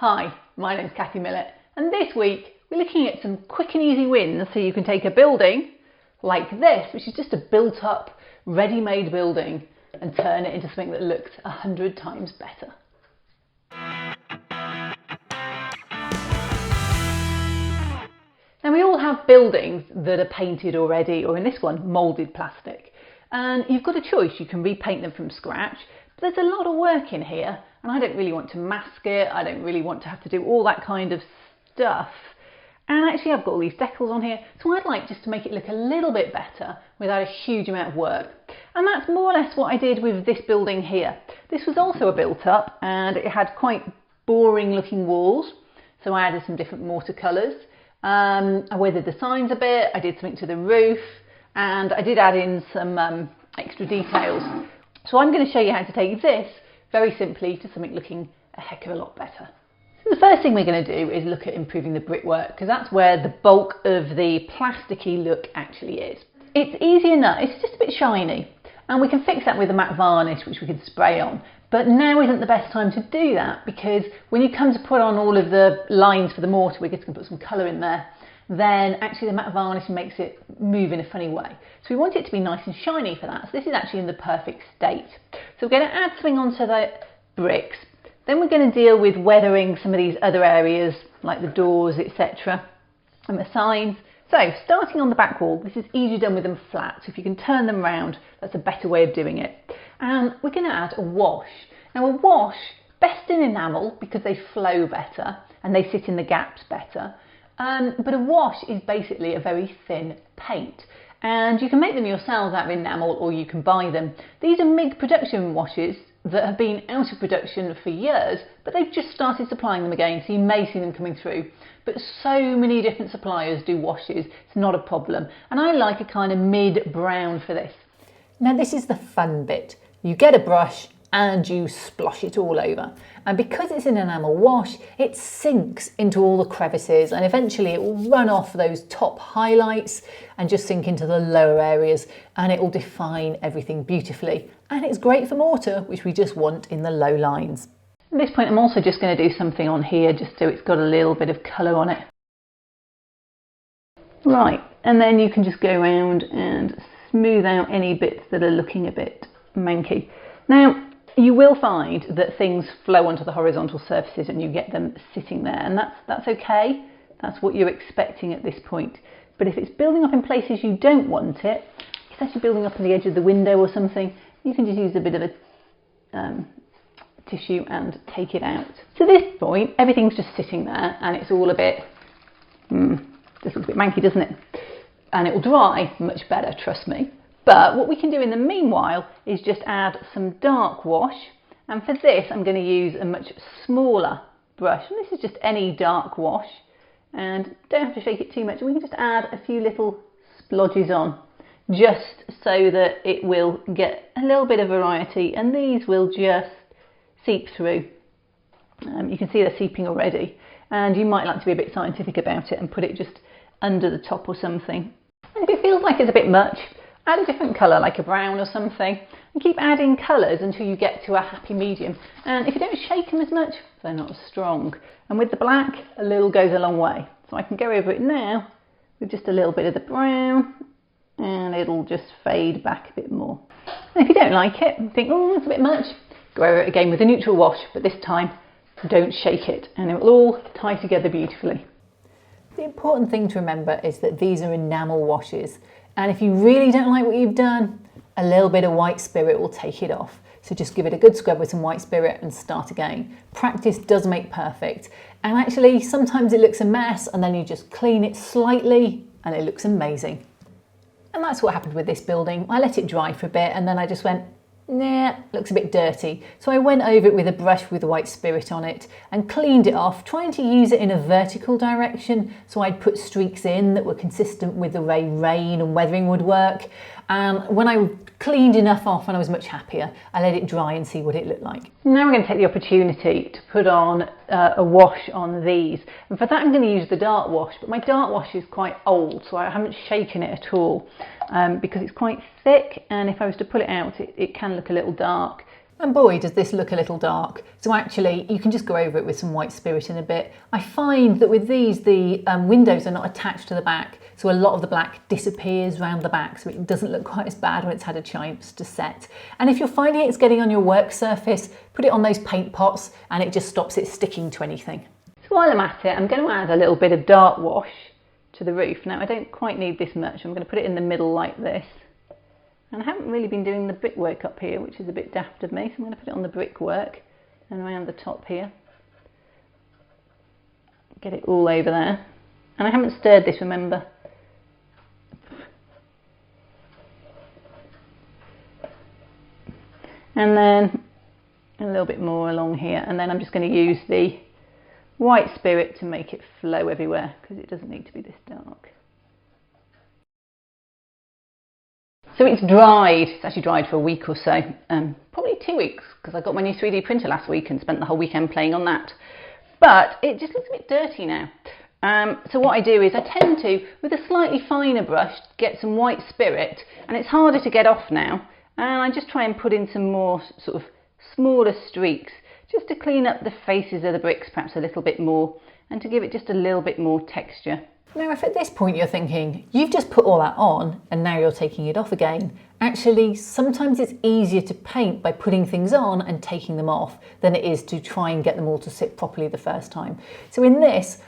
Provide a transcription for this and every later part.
Hi, my name's Kathy Millett, and this week we're looking at some quick and easy wins so you can take a building like this, which is just a built up, ready-made building, and turn it into something that looks 100 times better. Now we all have buildings that are painted already, or in this one, moulded plastic. And you've got a choice, you can repaint them from scratch, but there's a lot of work in here, and I don't really want to mask it, I don't really want to have to do all that kind of stuff. And actually I've got all these decals on here, so I'd like just to make it look a little bit better without a huge amount of work. And that's more or less what I did with this building here. This was also a built up, and it had quite boring looking walls, so I added some different watercolours. I weathered the signs a bit, I did something to the roof, and I did add in some extra details. So I'm going to show you how to take this very simply to something looking a heck of a lot better. So the first thing we're going to do is look at improving the brickwork, because that's where the bulk of the plasticky look actually is. It's easy enough, it's just a bit shiny, and we can fix that with a matte varnish which we can spray on. But now isn't the best time to do that, because when you come to put on all of the lines for the mortar, we're just going to put some colour in there, then actually the matte varnish makes it move in a funny way. So we want it to be nice and shiny for that. So this is actually in the perfect state. So we're going to add something onto the bricks. Then we're going to deal with weathering some of these other areas like the doors, etc. and the signs. So starting on the back wall, this is easier done with them flat. So if you can turn them round, that's a better way of doing it. And we're going to add a wash. Now a wash, best in enamel because they flow better and they sit in the gaps better. But a wash is basically a very thin paint, and you can make them yourselves out of enamel or you can buy them. These are Mig production washes that have been out of production for years, but they've just started supplying them again, so you may see them coming through. But so many different suppliers do washes, it's not a problem. And I like a kind of mid-brown for this. Now this is the fun bit. You get a brush and you splosh it all over. And because it's an enamel wash, it sinks into all the crevices, and eventually it will run off those top highlights and just sink into the lower areas, and it will define everything beautifully. And it's great for mortar, which we just want in the low lines. At this point I'm also just going to do something on here just so it's got a little bit of colour on it. Right, and then you can just go around and smooth out any bits that are looking a bit manky. Now you will find that things flow onto the horizontal surfaces and you get them sitting there, and that's okay. That's what you're expecting at this point. But if it's building up in places you don't want it, it's actually building up on the edge of the window or something, you can just use a bit of a tissue and take it out. To this point, everything's just sitting there and it's all a bit, this looks a bit manky, doesn't it? And it will dry much better, trust me. But what we can do in the meanwhile is just add some dark wash, and for this I'm going to use a much smaller brush, and this is just any dark wash, and don't have to shake it too much, we can just add a few little splodges on just so that it will get a little bit of variety, and these will just seep through. You can see they're seeping already, and you might like to be a bit scientific about it and put it just under the top or something. And if it feels like it's a bit much, add a different colour, like a brown or something, and keep adding colours until you get to a happy medium. And if you don't shake them as much, they're not as strong. And with the black, a little goes a long way. So I can go over it now with just a little bit of the brown, and it'll just fade back a bit more. And if you don't like it, and think, oh, it's a bit much, go over it again with a neutral wash, but this time don't shake it, and it will all tie together beautifully. The important thing to remember is that these are enamel washes. And if you really don't like what you've done, a little bit of white spirit will take it off. So just give it a good scrub with some white spirit and start again. Practice does make perfect. And actually, sometimes it looks a mess and then you just clean it slightly and it looks amazing. And that's what happened with this building. I let it dry for a bit and then I just went, nah, looks a bit dirty. So I went over it with a brush with white spirit on it and cleaned it off, trying to use it in a vertical direction. So I'd put streaks in that were consistent with the way rain and weathering would work. And when I cleaned enough off and I was much happier, I let it dry and see what it looked like. Now we're going to take the opportunity to put on a wash on these. And for that I'm going to use the dark wash, but my dark wash is quite old, so I haven't shaken it at all because it's quite thick, and if I was to pull it out, it can look a little dark. And boy, does this look a little dark. So actually, you can just go over it with some white spirit in a bit. I find that with these, the windows are not attached to the back, so a lot of the black disappears around the back, so it doesn't look quite as bad when it's had a chance to set. And if you're finding it's getting on your work surface, put it on those paint pots and it just stops it sticking to anything. So while I'm at it, I'm going to add a little bit of dark wash to the roof. Now I don't quite need this much, I'm going to put it in the middle like this. And I haven't really been doing the brickwork up here, which is a bit daft of me, so I'm going to put it on the brickwork and around the top here. Get it all over there. And I haven't stirred this, remember. And then a little bit more along here, and then I'm just going to use the white spirit to make it flow everywhere, because it doesn't need to be this dark. So it's dried. It's actually dried for a week or so, probably 2 weeks, because I got my new 3D printer last week and spent the whole weekend playing on that. But it just looks a bit dirty now. So what I do is I tend to, with a slightly finer brush, get some white spirit, and it's harder to get off now. And I just try and put in some more sort of smaller streaks, just to clean up the faces of the bricks perhaps a little bit more, and to give it just a little bit more texture. Now, if at this point you're thinking, you've just put all that on and now you're taking it off again, actually sometimes it's easier to paint by putting things on and taking them off than it is to try and get them all to sit properly the first time. So in this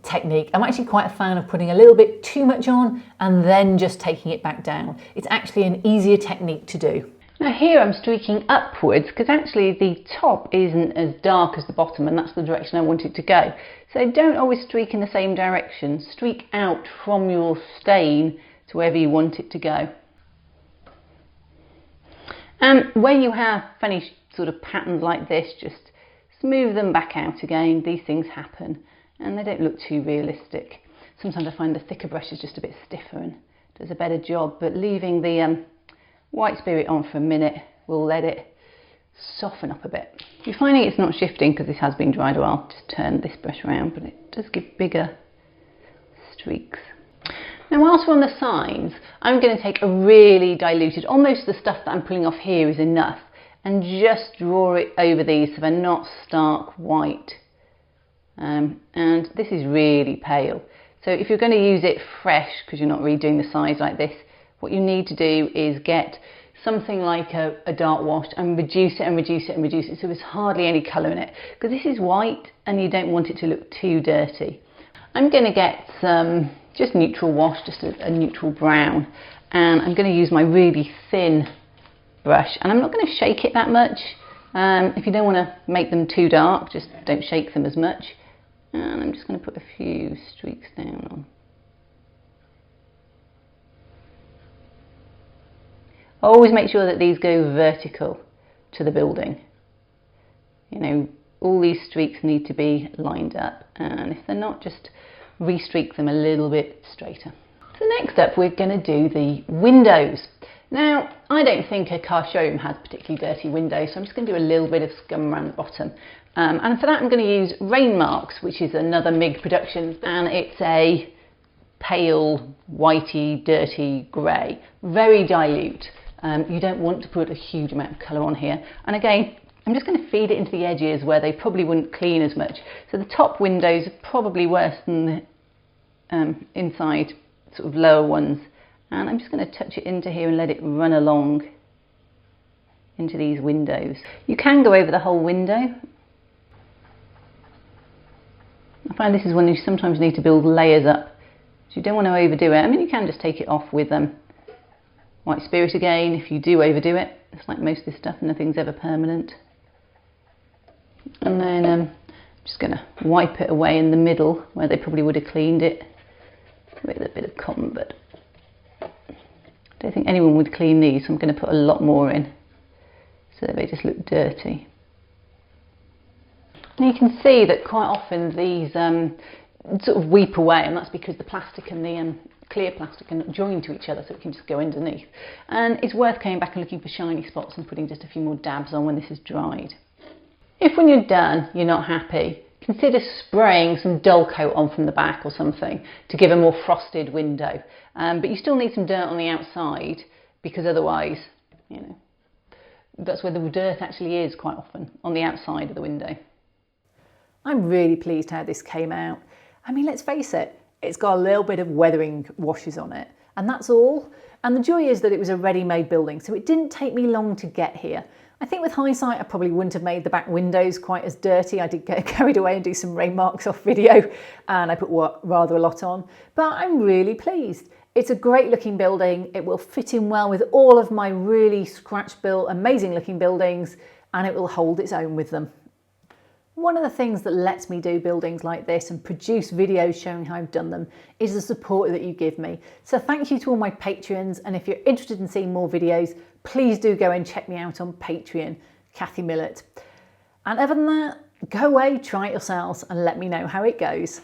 technique, I'm actually quite a fan of putting a little bit too much on and then just taking it back down. It's actually an easier technique to do. Now here I'm streaking upwards because actually the top isn't as dark as the bottom, and that's the direction I want it to go. So don't always streak in the same direction. Streak out from your stain to wherever you want it to go. And when you have funny sort of patterns like this, just smooth them back out again. These things happen and they don't look too realistic. Sometimes I find the thicker brush is just a bit stiffer and does a better job, but leaving the white spirit on for a minute will let it soften up a bit. If you're finding it's not shifting because this has been dried a while, just turn this brush around, but it does give bigger streaks. Now whilst we're on the signs, I'm going to take a really diluted, almost the stuff that I'm pulling off here is enough, and just draw it over these so they're not stark white. And this is really pale. So if you're going to use it fresh, because you're not really doing the size like this, what you need to do is get something like a dark wash and reduce it and reduce it and reduce it so there's hardly any colour in it, because this is white and you don't want it to look too dirty. I'm going to get some just neutral wash, just a neutral brown, and I'm going to use my really thin brush, and I'm not going to shake it that much. If you don't want to make them too dark, just don't shake them as much. And I'm just going to put a few streaks down on. Always make sure that these go vertical to the building. You know, all these streaks need to be lined up, and if they're not, just re-streak them a little bit straighter. So next up we're going to do the windows. Now I don't think a car showroom has particularly dirty windows, so I'm just going to do a little bit of scum around the bottom. And for that I'm going to use Rain Marks, which is another Mig Productions, and it's a pale, whitey, dirty grey, very dilute. You don't want to put a huge amount of colour on here. And again, I'm just going to feed it into the edges where they probably wouldn't clean as much. So the top windows are probably worse than the inside sort of lower ones. And I'm just going to touch it into here and let it run along into these windows. You can go over the whole window. I find this is when you sometimes need to build layers up. So you don't want to overdo it. I mean, you can just take it off with white spirit again if you do overdo it. It's like most of this stuff, nothing's ever permanent. And then I'm just going to wipe it away in the middle where they probably would have cleaned it with a bit of cotton bud. I don't think anyone would clean these, so I'm going to put a lot more in so that they just look dirty. And you can see that quite often these sort of weep away, and that's because the plastic and the clear plastic are not joined to each other, so it can just go underneath. And it's worth coming back and looking for shiny spots and putting just a few more dabs on when this is dried. If when you're done you're not happy, consider spraying some dull coat on from the back or something to give a more frosted window. But you still need some dirt on the outside, because otherwise, you know, That's where the dirt actually is quite often, on the outside of the window. I'm really pleased how this came out. I mean, let's face it, it's got a little bit of weathering washes on it, and that's all. And the joy is that it was a ready-made building, so it didn't take me long to get here. I think with hindsight, I probably wouldn't have made the back windows quite as dirty. I did get carried away and do some rain marks off video, and I put rather a lot on, but I'm really pleased. It's a great looking building. It will fit in well with all of my really scratch built, amazing looking buildings, and it will hold its own with them. One of the things that lets me do buildings like this and produce videos showing how I've done them is the support that you give me. So thank you to all my Patreons, and if you're interested in seeing more videos, please do go and check me out on Patreon, Kathy Millett. And other than that, go away, try it yourselves and let me know how it goes.